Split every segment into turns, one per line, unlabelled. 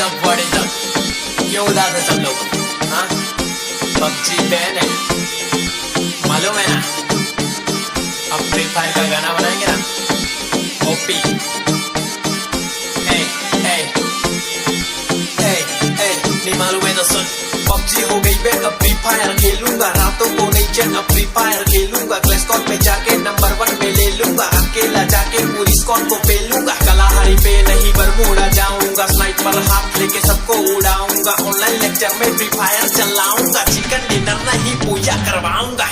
up? क्यों उदास है सब लोग? हाँ, पबजी बैन है, मालूम है ना? अब फ्री फायर का गाना बनाएंगे ना, ओपी। नहीं मालूम है तो सुन। पबजी हो गई बैन, अब फ्री फायर खेलूंगा, रातों को नहीं चैन, अब फ्री फायर खेलूंगा, क्लैश स्क्वाड में जाके नंबर 1 पे ले लूंगा, अकेला जाके पूरी स्क्वाड को पेलूंगा, कलाहारी पे नहीं बरमूडा जाऊंगा, स्नाइपर हाथ लेके सबको उड़ाऊंगा, ऑनलाइन लेक्चर में फ्री फायर चलाऊंगा, चिकन डिनर नहीं पूजा करवाऊंगा।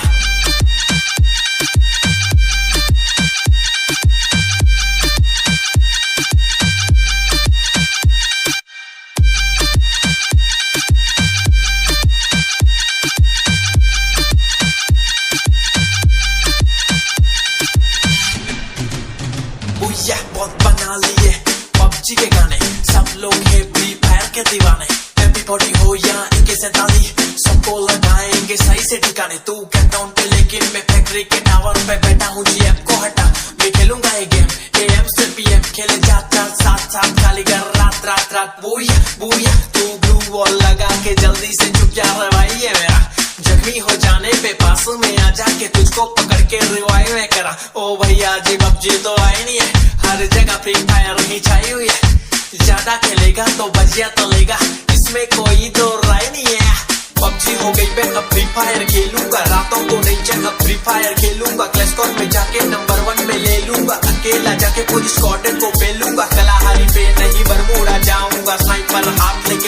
बहुत बना लिए पबजी के गाने, सब लोग है फ्री फायर के दीवाने, MP40 हो या AK-47 सबको लगाएंगे सही से ठिकाने। तू कैंटाउन पे लेकिन मैं फैक्ट्री के टावर पे बैठा हूँ, GF को हटा मैं खेलूंगा ये गेम, AM से PM खेले जाता साथ खाली कर रात रात रात। बुया तू ब्लू वॉल लगा के जल्दी से चुप जा रवाई है मेरा, जख्मी हो जाने पे पास में आ जाके तुझको पकड़ के रिवाइव में करा। ओ भैया जी पबजी तो आई नहीं है, हर जगह फ्री फायर ही छाई हुई है, ज्यादा खेलेगा तो बजिया तलेगा, इसमें कोई तो राय नहीं है। पबजी हो गई मैं अब फ्री फायर खेलूंगा, रातों को नहीं चैन, अब फ्री फायर खेलूंगा, क्लैश स्क्वाड में जाके नंबर 1 में ले लूंगा, अकेला जाके पूरी स्क्वाड को पेलूंगा, कलाहारी पे नहीं बरमूडा जाऊंगा, स्नाइपर हाथ लेके